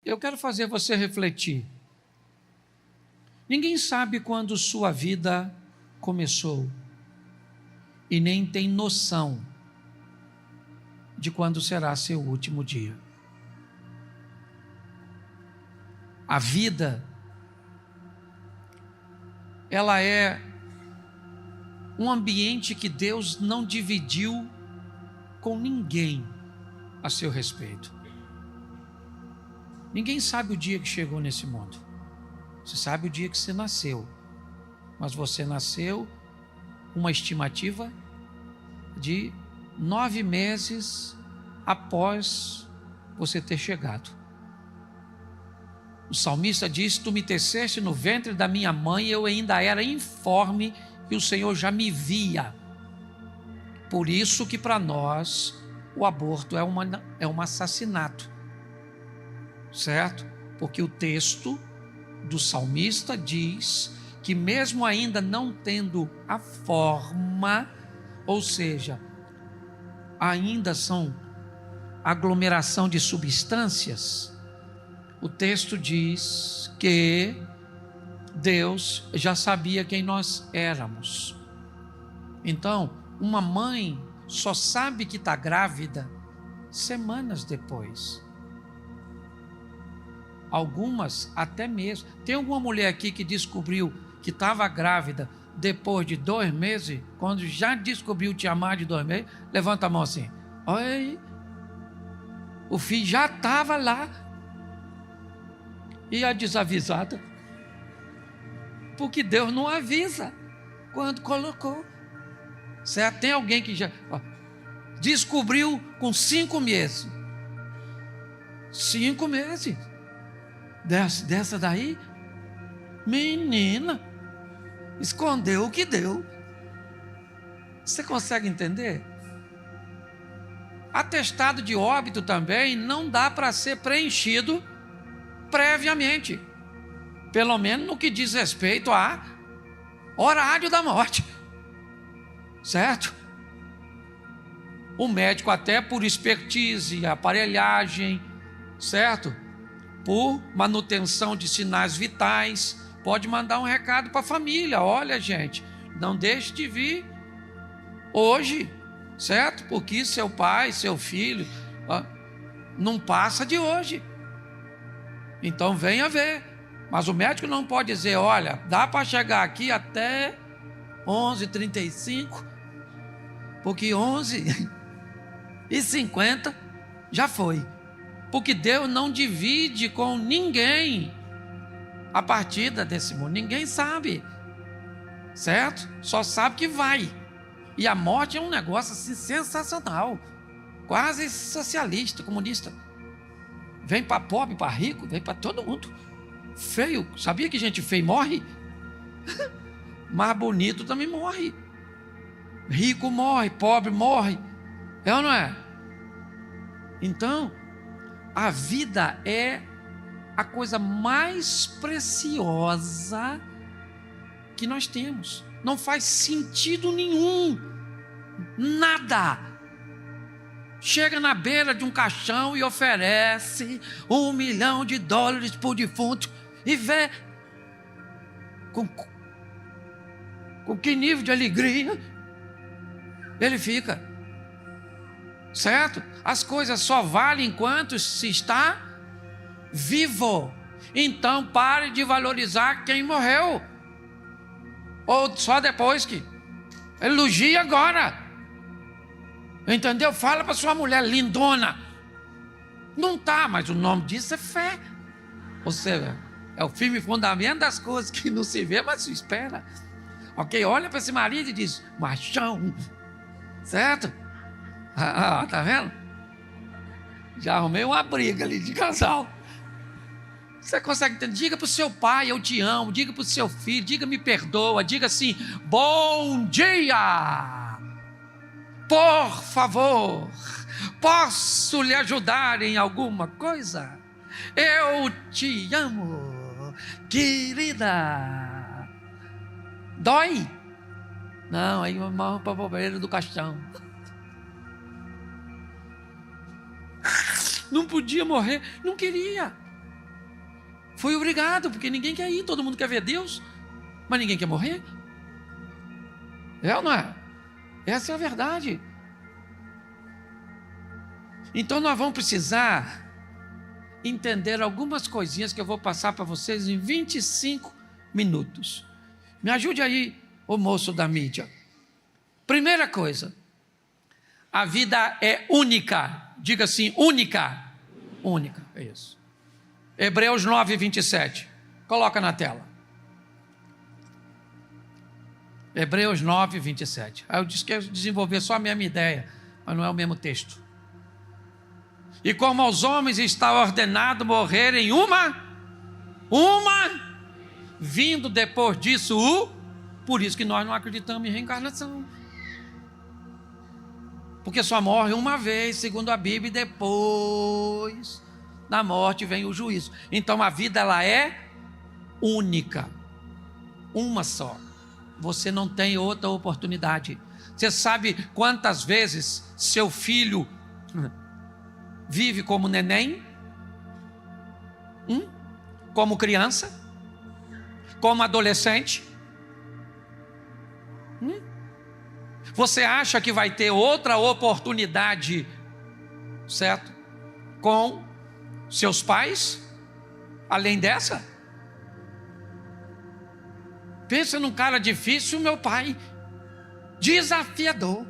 Eu quero fazer você refletir. Ninguém sabe quando sua vida começou e nem tem noção de quando será seu último dia. A vida, ela é um ambiente que Deus não dividiu com ninguém a seu respeito. Ninguém sabe o dia que chegou nesse mundo. Você sabe o dia que você nasceu, mas você nasceu com uma estimativa de 9 meses após você ter chegado. O salmista diz: tu me teceste no ventre da minha mãe, eu ainda era informe e o Senhor já me via. Por isso que para nós o aborto é um assassinato, certo? Porque o texto do salmista diz que mesmo ainda não tendo a forma, ou seja, ainda são aglomeração de substâncias, o texto diz que Deus já sabia quem nós éramos. Então, uma mãe só sabe que está grávida semanas depois. Algumas até mesmo. Tem alguma mulher aqui que descobriu que estava grávida depois de 2 meses? Quando já descobriu te amar de 2 meses? Levanta a mão assim. Olha aí. O filho já estava lá. E a desavisada? Porque Deus não avisa quando colocou. Certo? Tem alguém que já descobriu com 5 meses. 5 meses. Dessa daí, menina, escondeu o que deu. Você consegue entender? Atestado de óbito também não dá para ser preenchido previamente, pelo menos no que diz respeito a horário da morte, certo? O médico, até por expertise, aparelhagem, certo? Por manutenção de sinais vitais, pode mandar um recado para a família: olha, gente, não deixe de vir hoje, certo? Porque seu pai, seu filho, não passa de hoje, então venha ver. Mas o médico não pode dizer: olha, dá para chegar aqui até 11h35, porque 11h50 já foi. Porque Deus não divide com ninguém a partida desse mundo. Ninguém sabe, certo? Só sabe que vai. E a morte é um negócio assim sensacional, quase socialista, comunista. Vem para pobre, para rico, vem para todo mundo. Feio, sabia que gente feia morre? Mas bonito também morre. Rico morre, pobre morre. É ou não é? Então, a vida é a coisa mais preciosa que nós temos. Não faz sentido nenhum, nada. Chega na beira de um caixão e oferece $1 milhão por defunto e vê com que nível de alegria ele fica. Certo? As coisas só valem enquanto se está vivo. Então pare de valorizar quem morreu, ou só depois que. Elogie agora. Entendeu? Fala para sua mulher lindona. Não tá, mas o nome disso é fé. Ou seja, é o firme fundamento das coisas que não se vê, mas se espera. Ok? Olha para esse marido e diz: machão. Certo? Tá vendo? Já arrumei uma briga ali de casal. Você consegue entender? Diga para o seu pai: eu te amo. Diga para o seu filho: diga, me perdoa. Diga assim: bom dia, por favor, posso lhe ajudar em alguma coisa? Eu te amo, querida. Dói? Não, aí vamos para a bobeira do caixão. Não podia morrer, não queria. Fui obrigado, porque ninguém quer ir, todo mundo quer ver Deus, mas ninguém quer morrer. É ou não é? Essa é a verdade. Então nós vamos precisar entender algumas coisinhas que eu vou passar para vocês em 25 minutos. Me ajude aí, o moço da mídia. Primeira coisa, a vida é única. Diga assim, única. Única, é isso. Hebreus 9, 27. Coloca na tela. Hebreus 9, 27. Aí eu disse que eu ia desenvolver só a mesma ideia, mas não é o mesmo texto. E como aos homens está ordenado morrerem uma, vindo depois disso por isso que nós não acreditamos em reencarnação. Porque só morre uma vez, segundo a Bíblia, e depois da morte vem o juízo. Então a vida ela é única, uma só. Você não tem outra oportunidade. Você sabe quantas vezes seu filho vive como neném? Como criança? Como adolescente? Você acha que vai ter outra oportunidade, certo? Com seus pais? Além dessa? Pensa num cara difícil, meu pai, desafiador,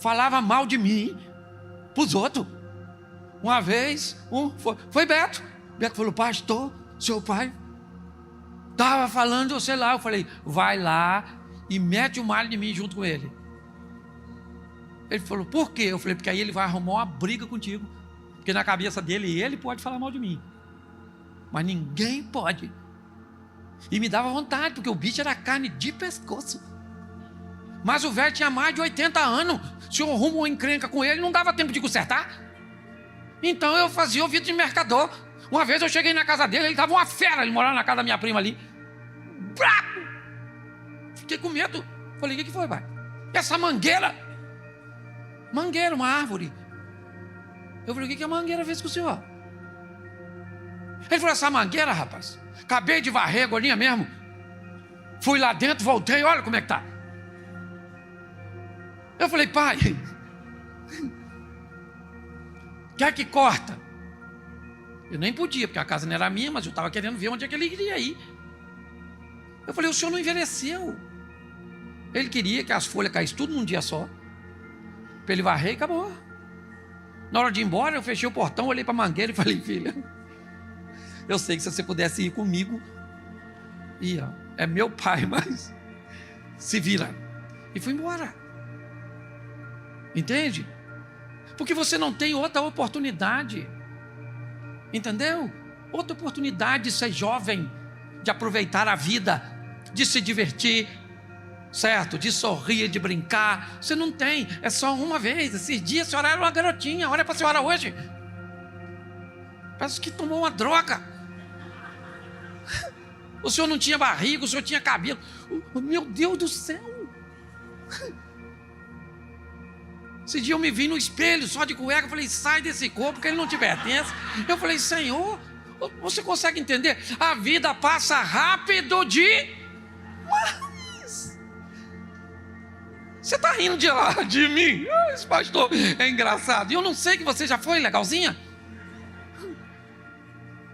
falava mal de mim para os outros. Uma vez, foi Beto. Beto falou, pastor, seu pai estava falando, sei lá. Eu falei, vai lá e mete o malho de mim junto com ele. Ele falou, por quê? Eu falei, porque aí ele vai arrumar uma briga contigo. Porque na cabeça dele, ele pode falar mal de mim, mas ninguém pode. E me dava vontade, porque o bicho era carne de pescoço. Mas o velho tinha mais de 80 anos. Se eu arrumo uma encrenca com ele, não dava tempo de consertar. Então eu fazia ouvido de mercador. Uma vez eu cheguei na casa dele, ele estava uma fera, ele morava na casa da minha prima ali. Fiquei com medo. Falei, o que foi, pai? Essa mangueira. Mangueira, uma árvore. Eu falei, o que a mangueira fez com o senhor? Ele falou, essa mangueira, rapaz, acabei de varrer agora mesmo. Fui lá dentro, voltei, olha como é que tá. Eu falei, pai, quer que corta? Eu nem podia, porque a casa não era minha, mas eu estava querendo ver onde é que ele iria ir. Eu falei, o senhor não envelheceu. Ele queria que as folhas caíssem tudo num dia só, para ele varrer e acabou. Na hora de ir embora, eu fechei o portão, olhei para a mangueira e falei, filha, eu sei que se você pudesse ir comigo, ia. É meu pai, mas se vira. E fui embora. Entende? Porque você não tem outra oportunidade. Entendeu? Outra oportunidade de ser jovem, de aproveitar a vida, de se divertir, certo? De sorrir, de brincar. Você não tem, é só uma vez. Esses dias a senhora era uma garotinha. Olha para a senhora hoje. Parece que tomou uma droga. O senhor não tinha barriga, o senhor tinha cabelo. Meu Deus do céu. Esse dia eu me vi no espelho, só de cueca. Eu falei, sai desse corpo, que ele não te pertence. Eu falei, Senhor, você consegue entender? A vida passa rápido demais. Você está rindo de mim? Esse pastor é engraçado. E eu não sei que você já foi legalzinha.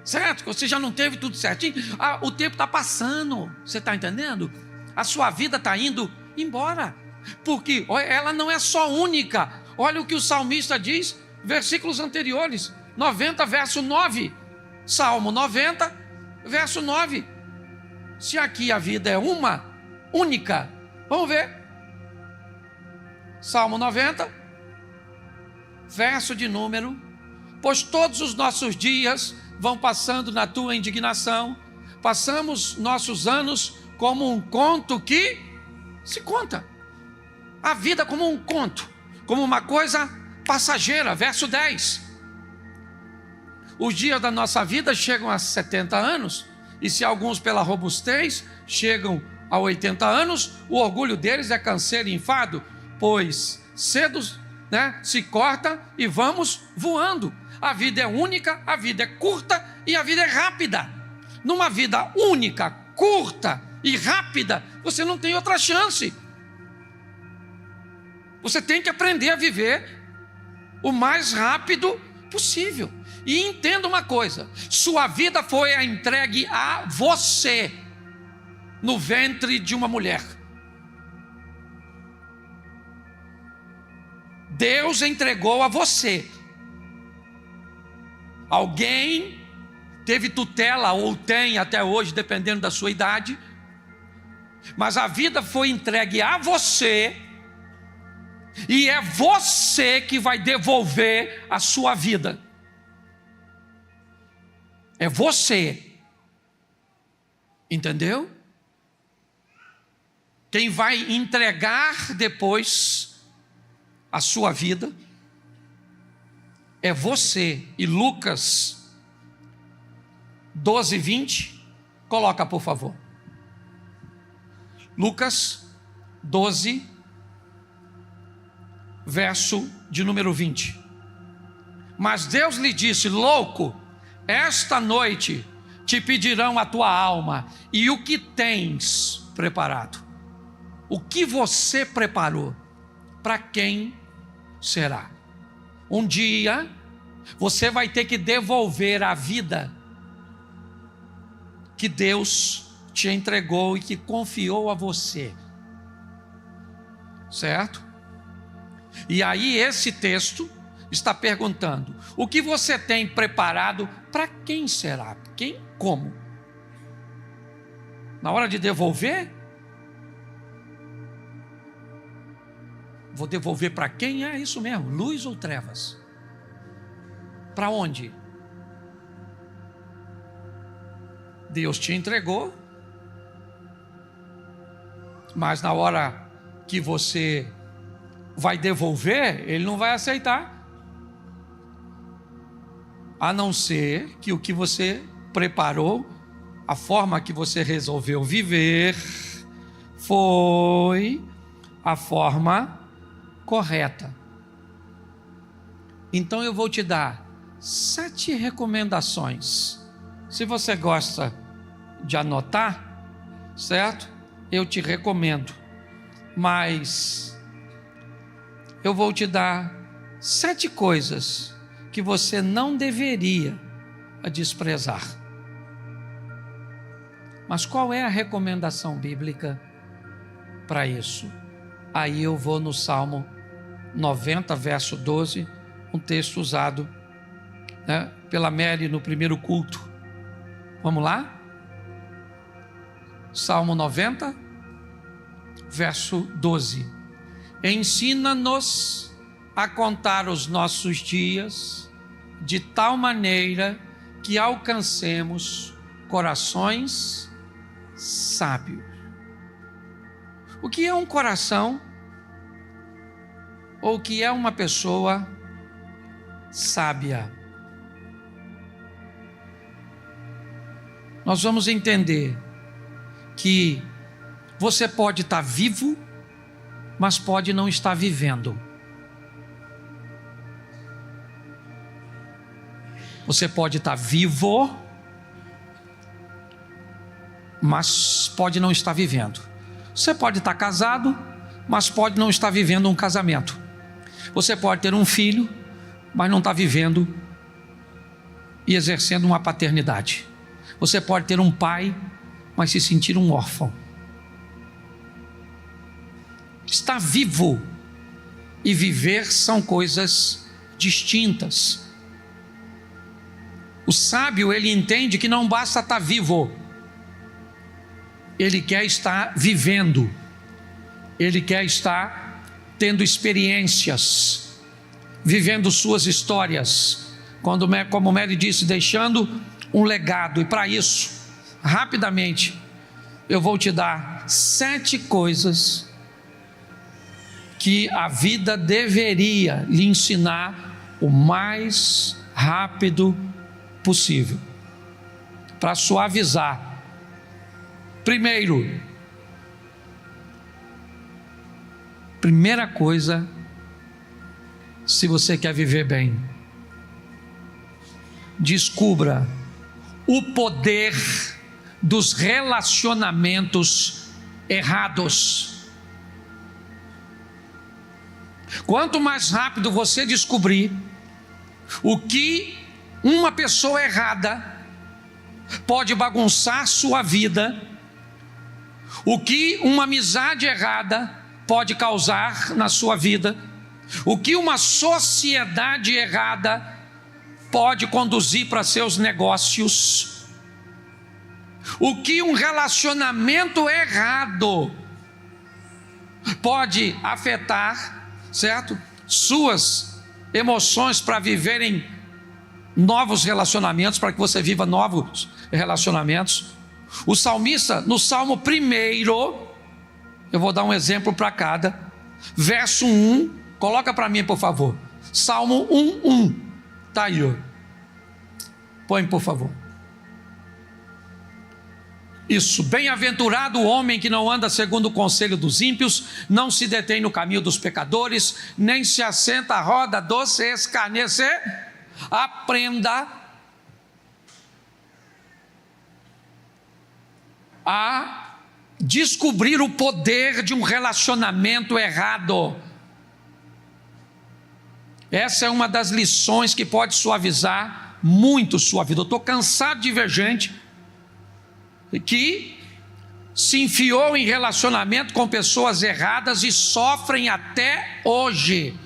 Certo? Você já não teve tudo certinho. O tempo está passando. Você está entendendo? A sua vida está indo embora. Porque ela não é só única. Olha o que o salmista diz, versículos anteriores, 90, verso 9. Salmo 90, verso 9. Se aqui a vida é uma, única, vamos ver. Salmo 90, verso de número. Pois todos os nossos dias vão passando na tua indignação. Passamos nossos anos como um conto que se conta. A vida como um conto, como uma coisa passageira. Verso 10. Os dias da nossa vida chegam a 70 anos, e se alguns pela robustez chegam a 80 anos, o orgulho deles é canseiro e enfado, pois cedo, se corta e vamos voando. A vida é única, a vida é curta e a vida é rápida. numa vida única, curta e rápida, você não tem outra chance. Você tem que aprender a viver o mais rápido possível. E entenda uma coisa: sua vida foi entregue a você no ventre de uma mulher. Deus entregou a você. Alguém teve tutela, ou tem até hoje, dependendo da sua idade, mas a vida foi entregue a você, e é você que vai devolver a sua vida. É você. Entendeu? Quem vai entregar depois a sua vida é você. E Lucas 12:20, coloca por favor. Lucas 12, verso de número 20. Mas Deus lhe disse: louco, esta noite te pedirão a tua alma, e o que tens preparado? O que você preparou, para quem será? Um dia você vai ter que devolver a vida que Deus te entregou e que confiou a você, certo? E aí esse texto está perguntando: o que você tem preparado, para quem será? Quem? Como? Na hora de devolver, vou devolver para quem? É isso mesmo, luz ou trevas? Para onde? Deus te entregou, mas na hora que você vai devolver, Ele não vai aceitar, a não ser que o que você preparou, a forma que você resolveu viver, foi a forma correta. Então eu vou te dar 7 recomendações. Se você gosta de anotar, certo? Eu te recomendo. Mas eu vou te dar 7 coisas que você não deveria desprezar. Mas qual é a recomendação bíblica para isso? Aí eu vou no Salmo 90, verso 12, um texto usado, né, pela Mary no primeiro culto. Vamos lá? Salmo 90, verso 12. Ensina-nos a contar os nossos dias de tal maneira que alcancemos corações sábios. O que é um coração? Ou o que é uma pessoa sábia? Nós vamos entender que você pode estar vivo, mas pode não estar vivendo. Você pode estar vivo, mas pode não estar vivendo. Você pode estar casado, mas pode não estar vivendo um casamento. Você pode ter um filho, mas não está vivendo e exercendo uma paternidade. Você pode ter um pai, mas se sentir um órfão. Estar vivo e viver são coisas distintas. O sábio, ele entende que não basta estar vivo, ele quer estar vivendo, ele quer estar tendo experiências, vivendo suas histórias, como Mary disse, deixando um legado. E para isso, rapidamente, eu vou te dar 7 coisas que a vida deveria lhe ensinar o mais rápido possível, para suavizar. Primeira coisa, se você quer viver bem, descubra o poder dos relacionamentos errados. Quanto mais rápido você descobrir o que uma pessoa errada pode bagunçar sua vida, o que uma amizade errada pode causar na sua vida, o que uma sociedade errada pode conduzir para seus negócios, o que um relacionamento errado pode afetar, certo? Suas emoções para viverem novos relacionamentos, para que você viva novos relacionamentos. O salmista, no Salmo 1, eu vou dar um exemplo para cada, verso 1, coloca para mim, por favor. Salmo 1:1, está aí, ó. Põe, por favor. Isso, bem-aventurado o homem que não anda segundo o conselho dos ímpios, não se detém no caminho dos pecadores, nem se assenta à roda dos escarnecedores. Aprenda a descobrir o poder de um relacionamento errado. Essa é uma das lições que pode suavizar muito sua vida. Eu estou cansado de ver gente que se enfiou em relacionamento com pessoas erradas e sofrem até hoje.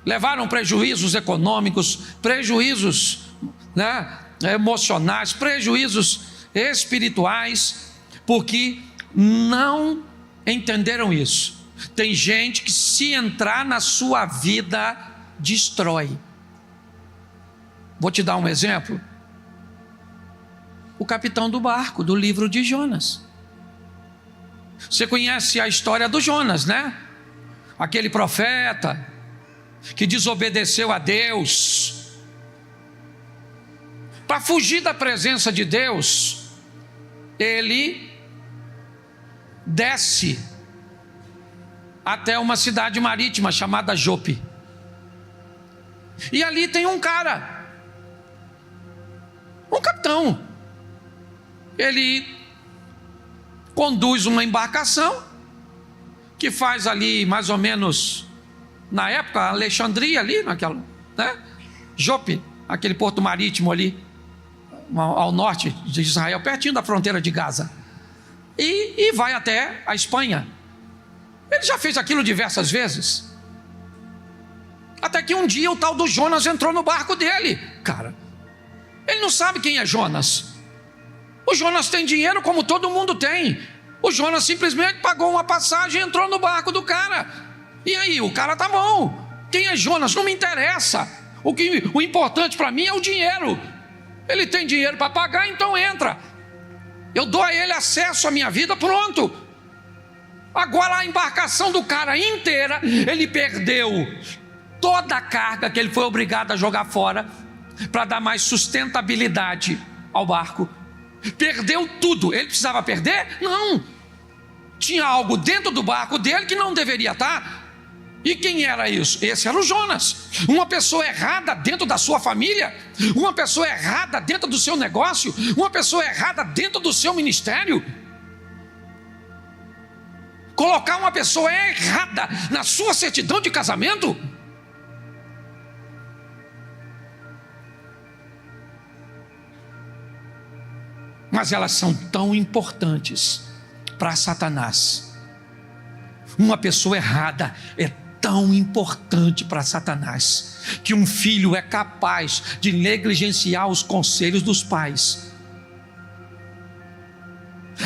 Levaram prejuízos econômicos, prejuízos, né, emocionais, prejuízos espirituais, porque não entenderam isso. Tem gente que, se entrar na sua vida, destrói. Vou te dar um exemplo. O capitão do barco, do livro de Jonas. Você conhece a história do Jonas, né? Aquele profeta que desobedeceu a Deus. Para fugir da presença de Deus, ele desce até uma cidade marítima chamada Jope. E ali tem um cara, um capitão. Ele conduz uma embarcação que faz ali mais ou menos, na época, Alexandria ali, naquela, né? Jope, aquele porto marítimo ali, ao norte de Israel, pertinho da fronteira de Gaza, e vai até a Espanha. Ele já fez aquilo diversas vezes, até que um dia o tal do Jonas entrou no barco dele. Cara, ele não sabe quem é Jonas. O Jonas tem dinheiro como todo mundo tem. O Jonas simplesmente pagou uma passagem e entrou no barco do cara. E aí, o cara tá bom. Quem é Jonas? Não me interessa. O importante para mim é o dinheiro. Ele tem dinheiro para pagar, então entra. Eu dou a ele acesso à minha vida, pronto. Agora a embarcação do cara inteira, ele perdeu toda a carga que ele foi obrigado a jogar fora para dar mais sustentabilidade ao barco. Perdeu tudo. Ele precisava perder? Não. Tinha algo dentro do barco dele que não deveria estar. E quem era isso? Esse era o Jonas. Uma pessoa errada dentro da sua família, uma pessoa errada dentro do seu negócio, uma pessoa errada dentro do seu ministério. Colocar uma pessoa errada na sua certidão de casamento. Mas elas são tão importantes para Satanás. Uma pessoa errada é tão importante para Satanás, que um filho é capaz de negligenciar os conselhos dos pais,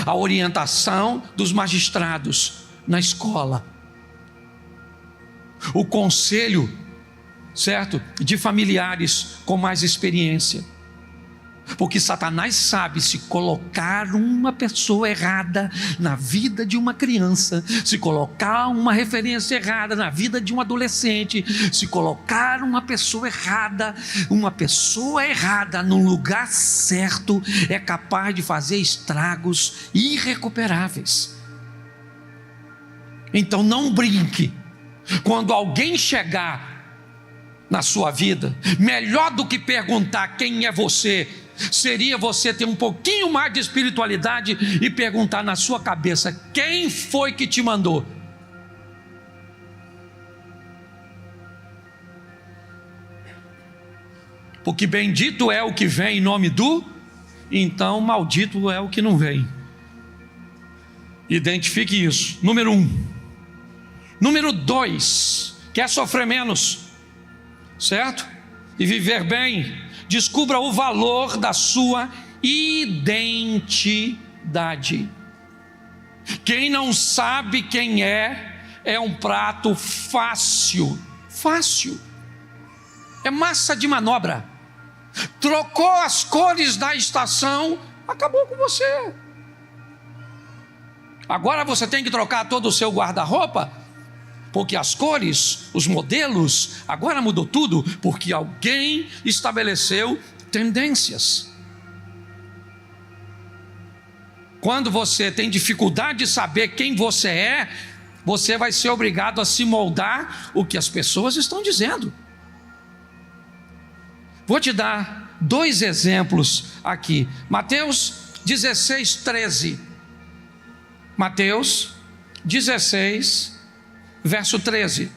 a orientação dos magistrados na escola, o conselho, certo, de familiares com mais experiência. Porque Satanás sabe, se colocar uma pessoa errada na vida de uma criança, se colocar uma referência errada na vida de um adolescente, se colocar uma pessoa errada no lugar certo, é capaz de fazer estragos irrecuperáveis. Então não brinque. Quando alguém chegar na sua vida, melhor do que perguntar quem é você, seria você ter um pouquinho mais de espiritualidade e perguntar na sua cabeça: quem foi que te mandou? Porque bendito é o que vem em nome do, então maldito é o que não vem. Identifique isso. Número 1. Número 2, quer sofrer menos, certo? E viver bem, descubra o valor da sua identidade. Quem não sabe quem é um prato fácil, é massa de manobra. Trocou as cores da estação, acabou com você. Agora você tem que trocar todo o seu guarda-roupa, porque as cores, os modelos, agora mudou tudo, porque alguém estabeleceu tendências. Quando você tem dificuldade de saber quem você é, você vai ser obrigado a se moldar o que as pessoas estão dizendo. Vou te dar 2 exemplos aqui. Mateus 16:13. Mateus 16, verso 13.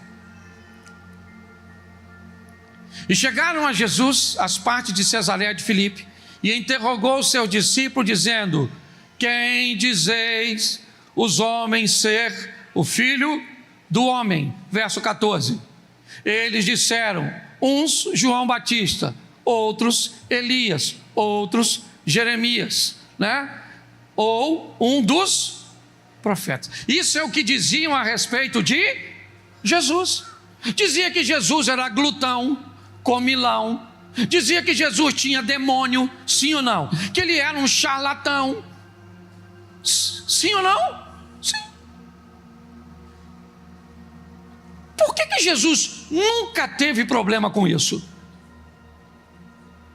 E chegaram a Jesus as partes de Cesareia de Filipe, e interrogou o seu discípulo, dizendo: quem dizeis os homens ser o Filho do Homem? Verso 14. Eles disseram: uns João Batista, outros Elias, outros Jeremias, né? Ou um dos profetas. Isso é o que diziam a respeito de Jesus. Dizia que Jesus era glutão, comilão. Dizia que Jesus tinha demônio, sim ou não? Que ele era um charlatão, sim ou não? Sim. Por que Jesus nunca teve problema com isso?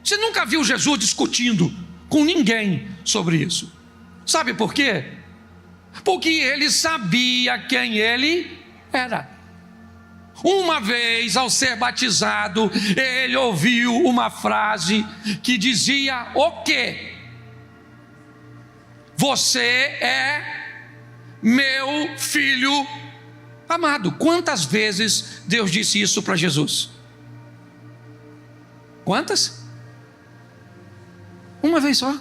Você nunca viu Jesus discutindo com ninguém sobre isso. Sabe por quê? Porque ele sabia quem ele era. Uma vez, ao ser batizado, ele ouviu uma frase que dizia o quê? Você é meu filho amado. Quantas vezes Deus disse isso para Jesus? Quantas? Uma vez só.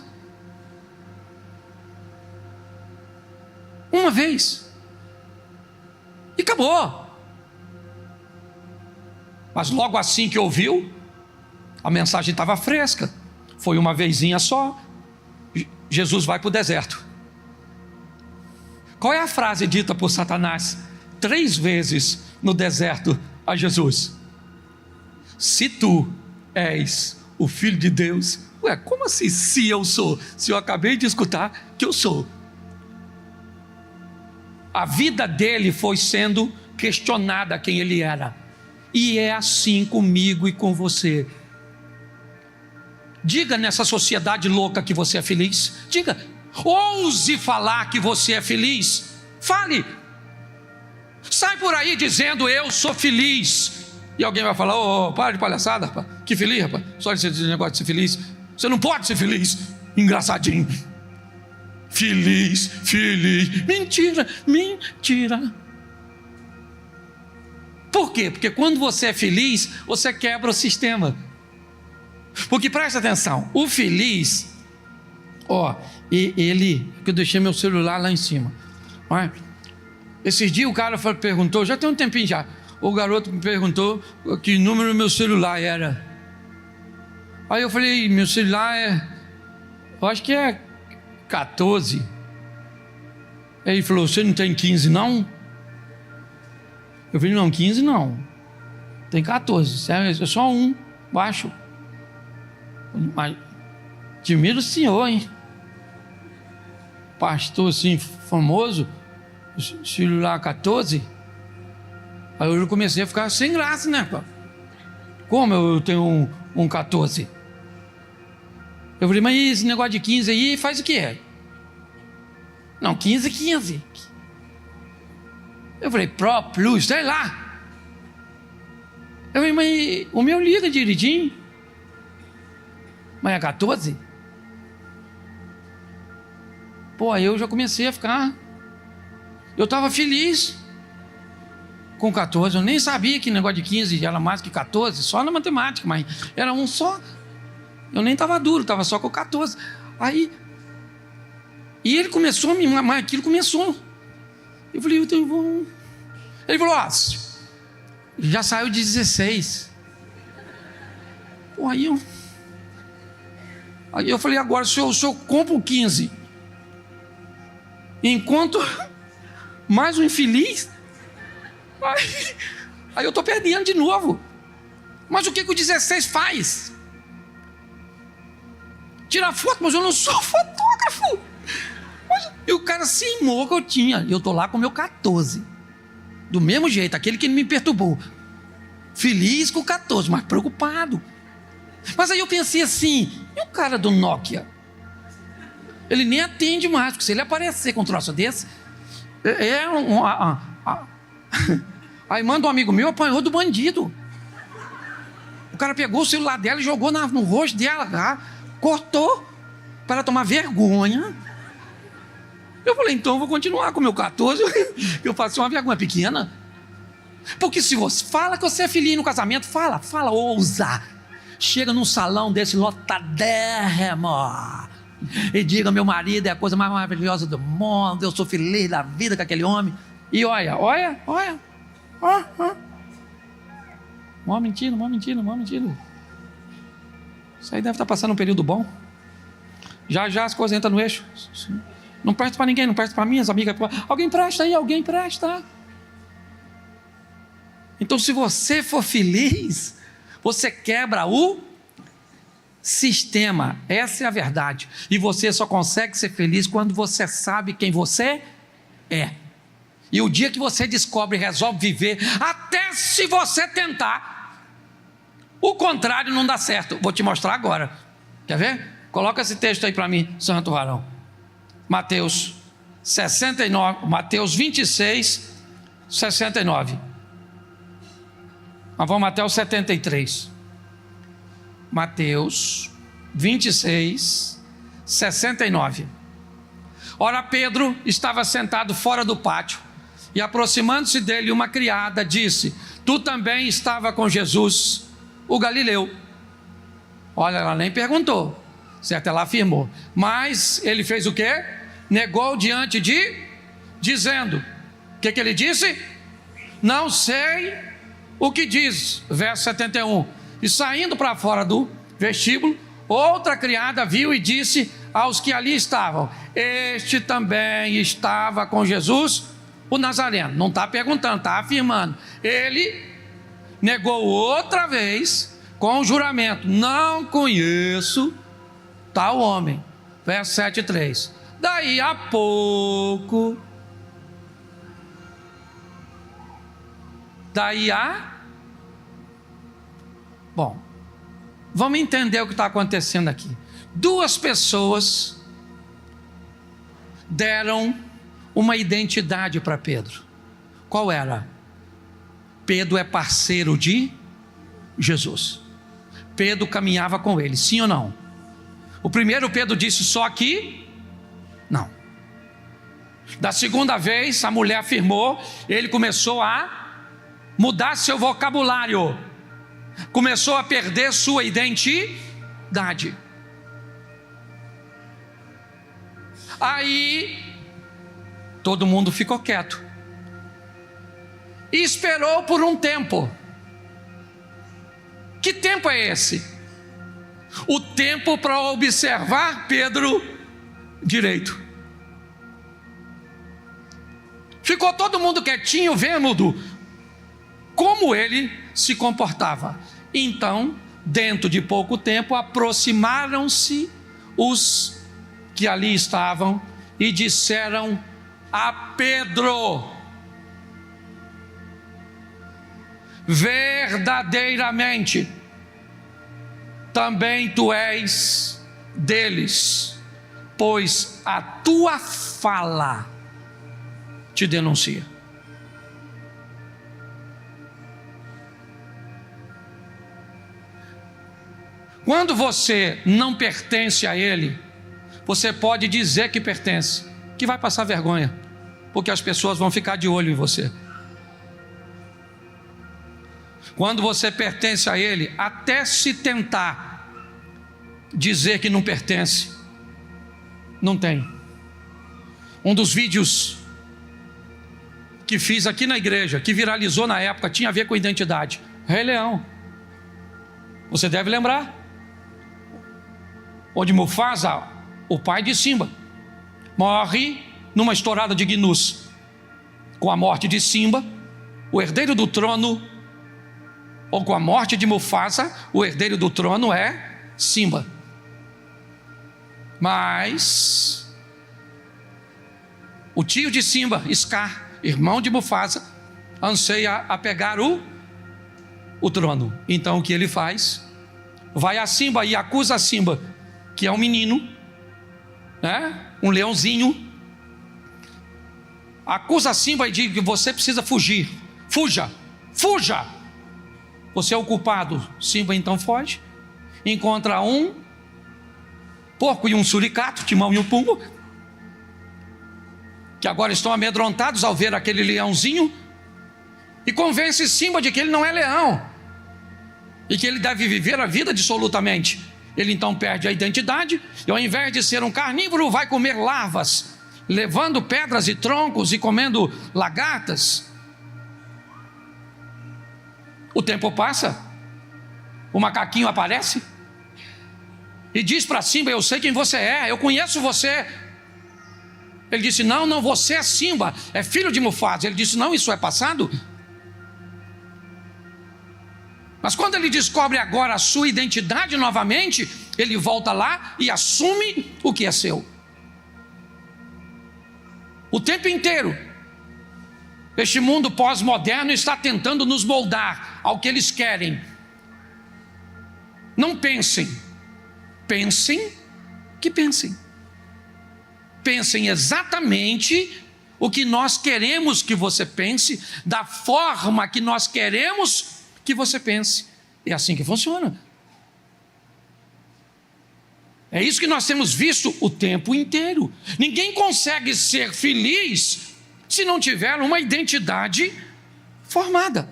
Uma vez. E acabou. Mas logo assim que ouviu, a mensagem estava fresca. Foi uma vezinha só. Jesus vai para o deserto. Qual é a frase dita por Satanás 3 vezes no deserto a Jesus? Se tu és o Filho de Deus. Ué, como assim se eu sou? Se eu acabei de escutar que eu sou. A vida dele foi sendo questionada quem ele era. E é assim comigo e com você. Diga nessa sociedade louca que você é feliz. Diga, ouse falar que você é feliz. Fale. Sai por aí dizendo eu sou feliz. E alguém vai falar: ô, para de palhaçada, rapaz. Que feliz, rapaz. Só esse negócio de ser feliz. Você não pode ser feliz. Engraçadinho. Feliz. Mentira. Por quê? Porque quando você é feliz, você quebra o sistema. Porque presta atenção, o feliz, ele, que eu deixei meu celular lá em cima. Esses dias o cara perguntou, já tem um tempinho já, o garoto me perguntou que número meu celular era. Aí eu falei: meu celular eu acho que é 14. Aí ele falou: você não tem 15 não? Eu falei: não, 15 não, tem 14, é só um baixo. Mas admiro o senhor, hein? Pastor assim, famoso, celular 14. Aí eu comecei a ficar sem graça, né? Como eu tenho um 14? Eu falei: mas esse negócio de 15 aí faz o quê? Não, 15. Eu falei: Pro, Plus, sei lá. Eu falei, mas o meu liga direitinho. Mas é 14? Pô, aí eu já comecei a ficar. Eu estava feliz com 14. Eu nem sabia que negócio de 15 era mais que 14, só na matemática, mas era um só. Eu nem estava duro, estava só com 14. Aí. E ele começou a me. Mas aquilo começou. Eu falei, eu vou. Ele falou, já saiu de 16. Pô, aí eu falei, agora se eu compro 15, enquanto mais um infeliz, aí eu estou perdendo de novo. Mas o que o 16 faz? Tira foto, mas eu não sou fotógrafo. E o cara cismou que eu tinha. Eu estou lá com o meu 14. Do mesmo jeito, aquele que me perturbou. Feliz com o 14, mas preocupado. Mas aí eu pensei assim, e o cara do Nokia? Ele nem atende mais, porque se ele aparecer com um troço desse, aí manda um amigo meu, apanhou do bandido. O cara pegou o celular dela e jogou no rosto dela, cortou, para ela tomar vergonha. Eu falei, então eu vou continuar com o meu 14, eu faço uma vergonha pequena. Porque se você fala que você é feliz no casamento, fala, ousa. Chega num salão desse lotadérrimo e diga, meu marido é a coisa mais maravilhosa do mundo, eu sou feliz da vida com aquele homem. E olha. Mó mentira. Isso aí deve estar passando um período bom. Já as coisas entram no eixo. Não presta para ninguém, não presta para minhas amigas. Alguém presta aí, alguém presta. Então, se você for feliz, você quebra o sistema. Essa é a verdade. E você só consegue ser feliz quando você sabe quem você é. E o dia que você descobre e resolve viver, até se você tentar, o contrário não dá certo. Vou te mostrar agora. Quer ver? Coloca esse texto aí para mim, Santo Varão. Mateus 69, Mateus 26, 69. Mas vamos até o 73. Mateus 26, 69. Ora, Pedro estava sentado fora do pátio, e aproximando-se dele uma criada disse, tu também estava com Jesus, o Galileu. Olha, ela nem perguntou, certo? Ela afirmou, mas ele fez o quê? Negou diante dizendo, o que ele disse? Não sei o que diz, verso 71. E saindo para fora do vestíbulo, outra criada viu e disse aos que ali estavam, este também estava com Jesus, o Nazareno. Não está perguntando, está afirmando. Ele negou outra vez com o juramento, não conheço tal homem. Verso 7:3. Daí a pouco, bom, vamos entender o que está acontecendo aqui. Duas pessoas deram uma identidade para Pedro. Qual era? Pedro é parceiro de Jesus. Pedro caminhava com ele, sim ou não? O primeiro Pedro disse só aqui? Não. Da segunda vez a mulher afirmou, ele começou a mudar seu vocabulário, começou a perder sua identidade. Aí todo mundo ficou quieto e esperou por um tempo. Que tempo é esse? O tempo para observar Pedro direito. Ficou todo mundo quietinho, vendo como ele se comportava. Então, dentro de pouco tempo, aproximaram-se os que ali estavam e disseram a Pedro: verdadeiramente, também tu és deles, pois a tua fala te denuncia. Quando você não pertence a Ele, você pode dizer que pertence, que vai passar vergonha, porque as pessoas vão ficar de olho em você. Quando você pertence a Ele, até se tentar dizer que não pertence, não tem. Um dos vídeos que fiz aqui na igreja, que viralizou na época, tinha a ver com identidade. Rei Leão. Você deve lembrar. Onde Mufasa, o pai de Simba, morre numa estourada de gnus. Com a morte de Simba, o herdeiro do trono, ou com a morte de Mufasa, o herdeiro do trono é Simba. Mas o tio de Simba, Scar, irmão de Mufasa, anseia a pegar o trono. Então o que ele faz? Vai a Simba e acusa a Simba, que é um menino, né? Um leãozinho. Acusa a Simba e diz que você precisa fugir. Fuja, fuja. Você é o culpado. Simba então foge, encontra um porco e um suricato, Timão e o Pumba, que agora estão amedrontados ao ver aquele leãozinho, e convence Simba de que ele não é leão, e que ele deve viver a vida dissolutamente. Ele então perde a identidade, e ao invés de ser um carnívoro, vai comer larvas, levando pedras e troncos e comendo lagartas. O tempo passa, o macaquinho aparece e diz para Simba: eu sei quem você é, eu conheço você. Ele disse: não, você é Simba, é filho de Mufasa. Ele disse: não, isso é passado. Mas quando ele descobre agora a sua identidade novamente, ele volta lá e assume o que é seu. O tempo inteiro este mundo pós-moderno está tentando nos moldar ao que eles querem. Não pensem, pensem que pensem. Pensem exatamente o que nós queremos que você pense, da forma que nós queremos que você pense. É assim que funciona. É isso que nós temos visto o tempo inteiro. Ninguém consegue ser feliz se não tiver uma identidade formada.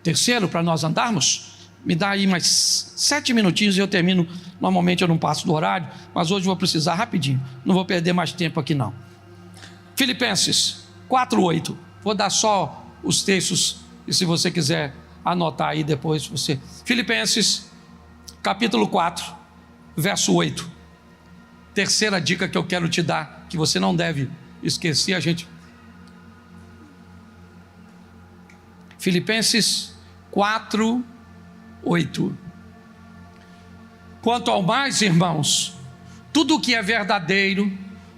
Terceiro, para nós andarmos, me dá aí mais 7 minutinhos e eu termino. Normalmente eu não passo do horário, mas hoje eu vou precisar rapidinho. Não vou perder mais tempo aqui não. Filipenses 4:8. Vou dar só os textos, e se você quiser anotar aí depois você. Filipenses capítulo 4, verso 8. Terceira dica que eu quero te dar, que você não deve esquecer, a gente. Filipenses 4:8. Quanto ao mais, irmãos, tudo que é verdadeiro,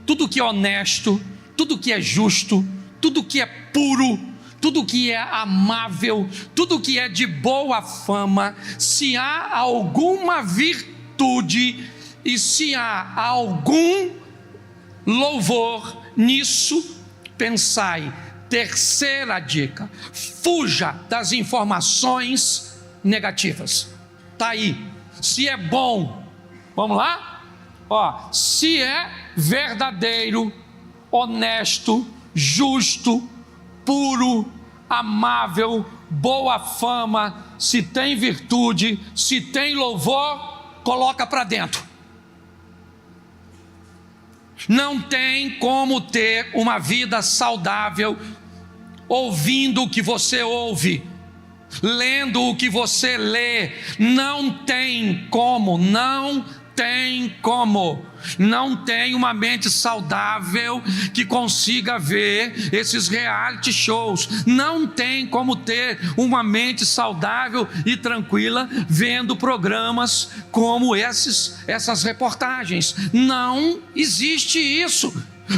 tudo que é honesto, tudo que é justo, tudo que é puro, tudo que é amável, tudo que é de boa fama, se há alguma virtude e se há algum louvor, nisso pensai. Terceira dica: fuja das informações negativas. Está aí. Se é bom, vamos lá? Se é verdadeiro, honesto, justo, puro, amável, boa fama, se tem virtude, se tem louvor, coloca para dentro. Não tem como ter uma vida saudável ouvindo o que você ouve, lendo o que você lê. Não tem como. Não tem uma mente saudável que consiga ver esses reality shows. Não tem como ter uma mente saudável e tranquila vendo programas como essas reportagens. Não existe isso.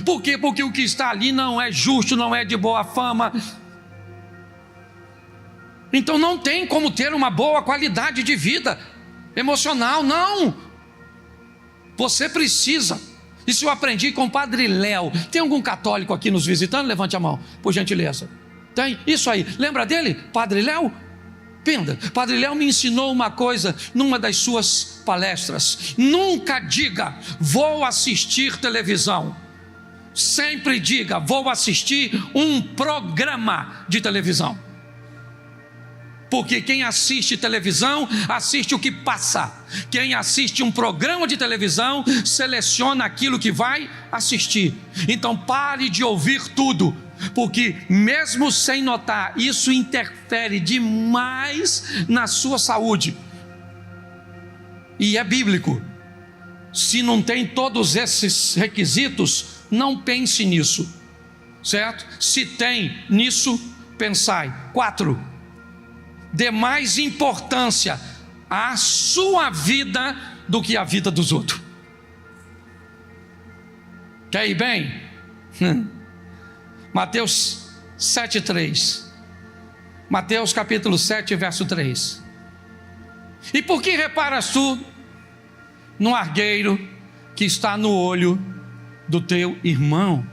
Por quê? Porque o que está ali não é justo, não é de boa fama. Então não tem como ter uma boa qualidade de vida emocional, não. Você precisa. Isso eu aprendi com o Padre Léo. Tem algum católico aqui nos visitando? Levante a mão, por gentileza. Tem? Isso aí. Lembra dele? Padre Léo? Penda, Padre Léo me ensinou uma coisa numa das suas palestras: nunca diga, vou assistir televisão. Sempre diga, vou assistir um programa de televisão. Porque quem assiste televisão, assiste o que passa. Quem assiste um programa de televisão, seleciona aquilo que vai assistir. Então pare de ouvir tudo, porque mesmo sem notar, isso interfere demais na sua saúde. E é bíblico. Se não tem todos esses requisitos, não pense nisso, certo? Se tem nisso, pensai. 4. Dê mais importância à sua vida do que à vida dos outros. Quer ir bem? Mateus 7,3. Mateus capítulo 7, verso 3. E por que reparas tu no argueiro que está no olho do teu irmão?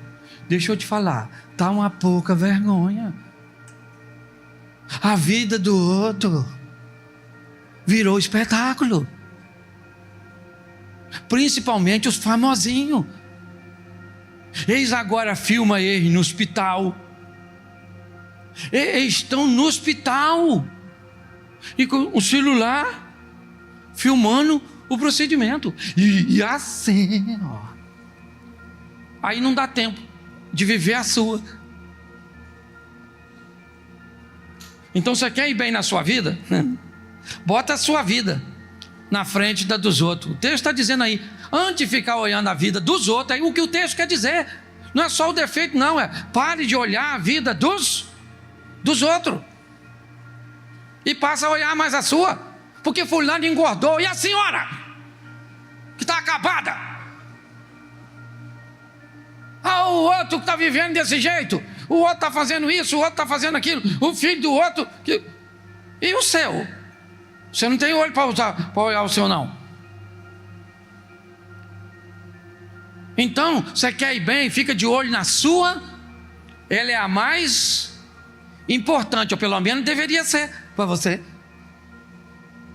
Deixa eu te falar, está uma pouca vergonha. A vida do outro virou espetáculo, principalmente os famosinhos. Eis agora filma eles no hospital. Eles estão no hospital e com o celular filmando o procedimento. E assim, ó. Aí não dá tempo de viver a sua. Então você quer ir bem na sua vida? Bota a sua vida na frente da dos outros. O texto está dizendo aí, antes de ficar olhando a vida dos outros, aí o que o texto quer dizer, não é só o defeito não, é pare de olhar a vida dos outros e passa a olhar mais a sua, porque fulano engordou, e a senhora que está acabada, o outro que está vivendo desse jeito, o outro está fazendo isso, o outro está fazendo aquilo, o filho do outro, e o seu? Você não tem olho para olhar o seu não. Então, você quer ir bem, fica de olho na sua. Ela é a mais importante, ou pelo menos deveria ser para você.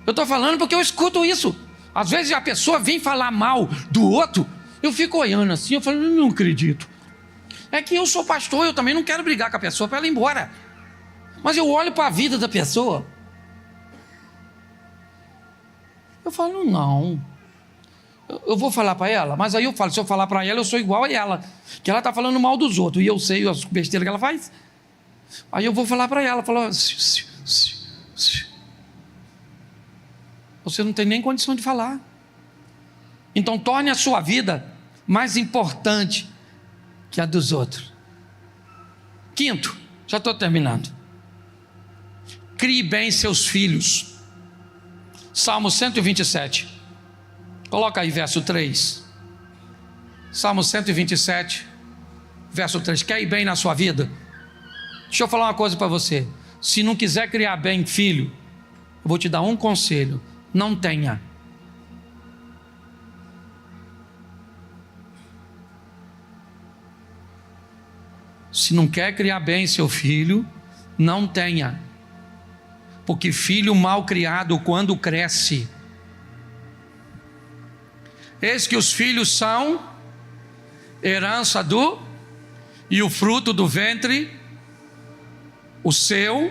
Eu estou falando porque eu escuto isso. Às vezes a pessoa vem falar mal do outro, eu fico olhando assim, eu falo, não acredito. É que eu sou pastor, eu também não quero brigar com a pessoa para ela ir embora. Mas eu olho para a vida da pessoa, eu falo, não. Eu vou falar para ela, mas aí eu falo, se eu falar para ela, eu sou igual a ela, que ela está falando mal dos outros, e eu sei as besteiras que ela faz. Aí eu vou falar para ela, falar, você não tem nem condição de falar. Então torne a sua vida mais importante que a dos outros. 5, já estou terminando. Crie bem seus filhos. Salmo 127. Coloca aí verso 3. Salmo 127, verso 3. Quer ir bem na sua vida? Deixa eu falar uma coisa para você. Se não quiser criar bem filho, eu vou te dar um conselho: não tenha. Se não quer criar bem seu filho, não tenha. Porque filho mal criado, quando cresce, eis que os filhos são herança do, e o fruto do ventre, o seu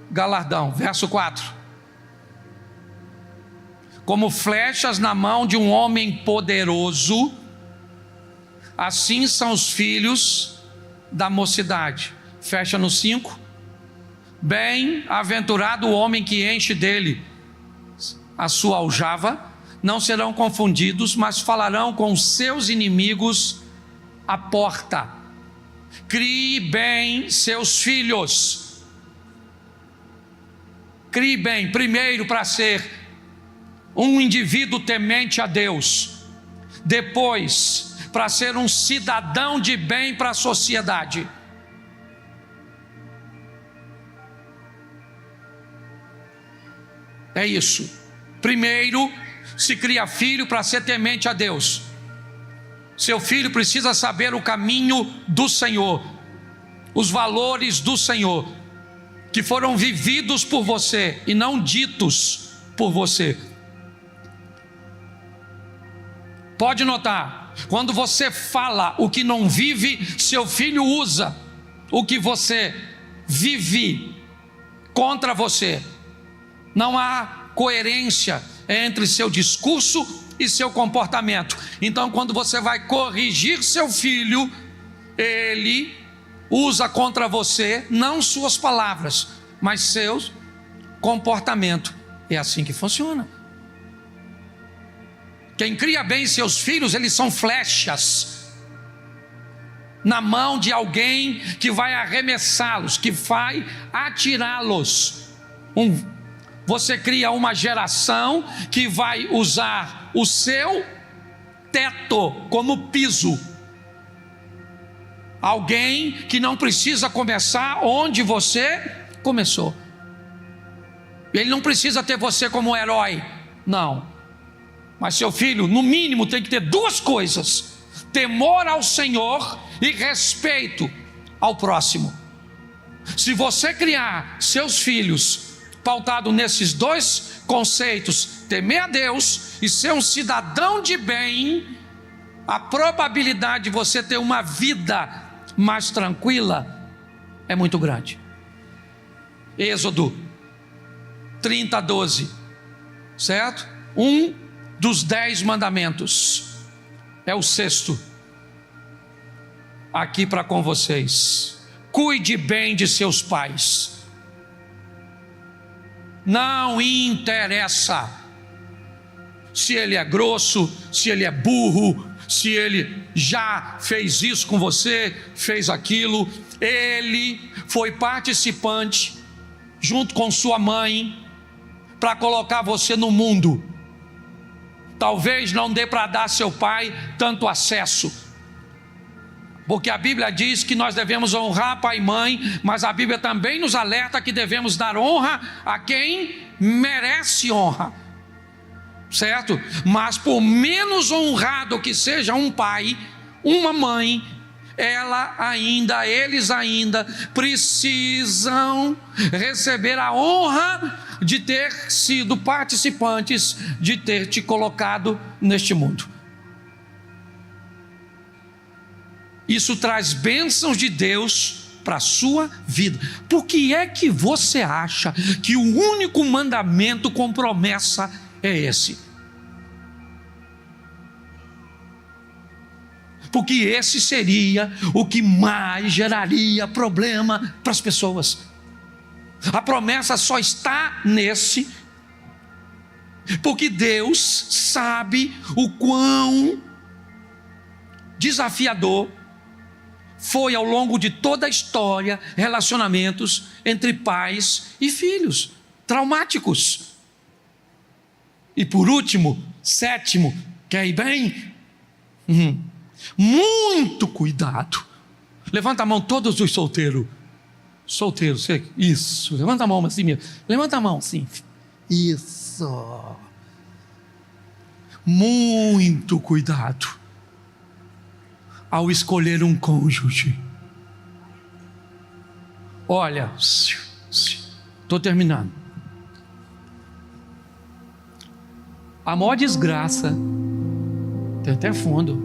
galardão. Verso 4. Como flechas na mão de um homem poderoso, assim são os filhos da mocidade. Fecha no 5. Bem-aventurado o homem que enche dele a sua aljava. Não serão confundidos, mas falarão com os seus inimigos à porta. Crie bem seus filhos. Crie bem, primeiro para ser um indivíduo temente a Deus, depois para ser um cidadão de bem para a sociedade. É isso. Primeiro se cria filho para ser temente a Deus. Seu filho precisa saber o caminho do Senhor, os valores do Senhor, que foram vividos por você e não ditos por você. Pode notar, quando você fala o que não vive, seu filho usa o que você vive contra você. Não há coerência entre seu discurso e seu comportamento. Então, quando você vai corrigir seu filho, ele usa contra você não suas palavras, mas seu comportamento. É assim que funciona. Quem cria bem seus filhos, eles são flechas na mão de alguém que vai arremessá-los, que vai atirá-los. Você cria uma geração que vai usar o seu teto como piso. Alguém que não precisa começar onde você começou. Ele não precisa ter você como herói, não. Mas seu filho, no mínimo, tem que ter duas coisas: temor ao Senhor e respeito ao próximo. Se você criar seus filhos pautado nesses dois conceitos, temer a Deus e ser um cidadão de bem, a probabilidade de você ter uma vida mais tranquila é muito grande. Êxodo 30:12, certo? Dos 10 mandamentos, é o 6º, aqui para com vocês: cuide bem de seus pais. Não interessa se ele é grosso, se ele é burro, se ele já fez isso com você, fez aquilo. Ele foi participante, junto com sua mãe, para colocar você no mundo. Talvez não dê para dar a seu pai tanto acesso, porque a Bíblia diz que nós devemos honrar pai e mãe, mas a Bíblia também nos alerta que devemos dar honra a quem merece honra, certo? Mas por menos honrado que seja um pai, uma mãe, eles ainda precisam receber a honra de ter sido participantes, de ter te colocado neste mundo. Isso traz bênçãos de Deus para a sua vida. Por que é que você acha que o único mandamento com promessa é esse? Porque esse seria o que mais geraria problema para as pessoas. A promessa só está nesse, porque Deus sabe o quão desafiador foi ao longo de toda a história relacionamentos entre pais e filhos, traumáticos. E por último, 7º, quer ir bem? Muito cuidado. Levanta a mão todos os solteiros. Solteiro, isso, levanta a mão assim mesmo, levanta a mão assim, isso, muito cuidado ao escolher um cônjuge. Olha, estou terminando. A maior desgraça, tem até fundo,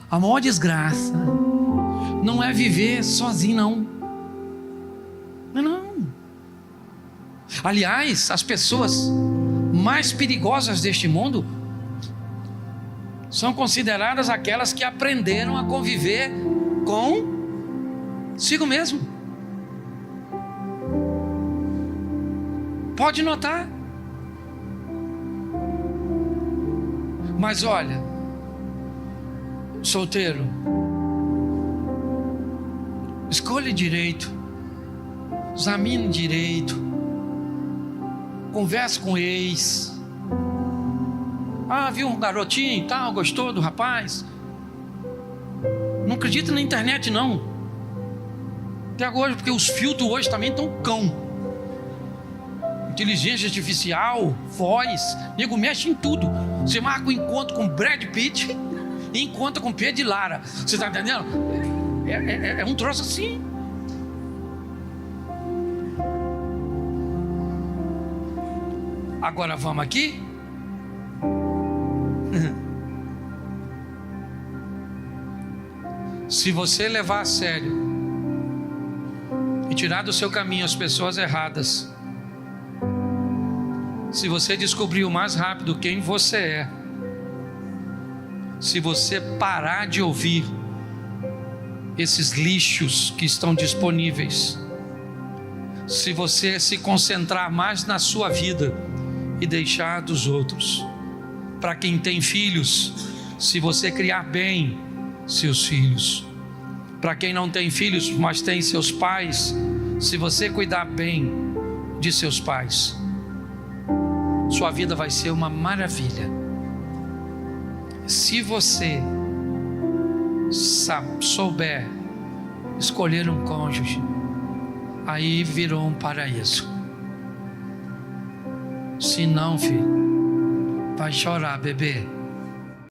a maior desgraça não é viver sozinho, não. Aliás, as pessoas mais perigosas deste mundo são consideradas aquelas que aprenderam a conviver consigo mesmo. Pode notar. Mas olha, solteiro, escolha direito, examine direito, converse com o ex. Viu um garotinho e tal, gostou do rapaz? Não acredita na internet não. Até hoje, porque os filtros hoje também estão cão. Inteligência artificial, voz, nego mexe em tudo. Você marca um encontro com Brad Pitt e encontra com Pedro e Lara. Você está entendendo? É um troço assim. Agora vamos aqui. Se você levar a sério e tirar do seu caminho as pessoas erradas, se você descobrir o mais rápido quem você é, se você parar de ouvir esses lixos que estão disponíveis, se você se concentrar mais na sua vida e deixar dos outros. Para quem tem filhos, se você criar bem seus filhos. Para quem não tem filhos, mas tem seus pais, se você cuidar bem de seus pais, sua vida vai ser uma maravilha. Se você souber escolher um cônjuge, aí virou um paraíso. Se não, filho, vai chorar, bebê.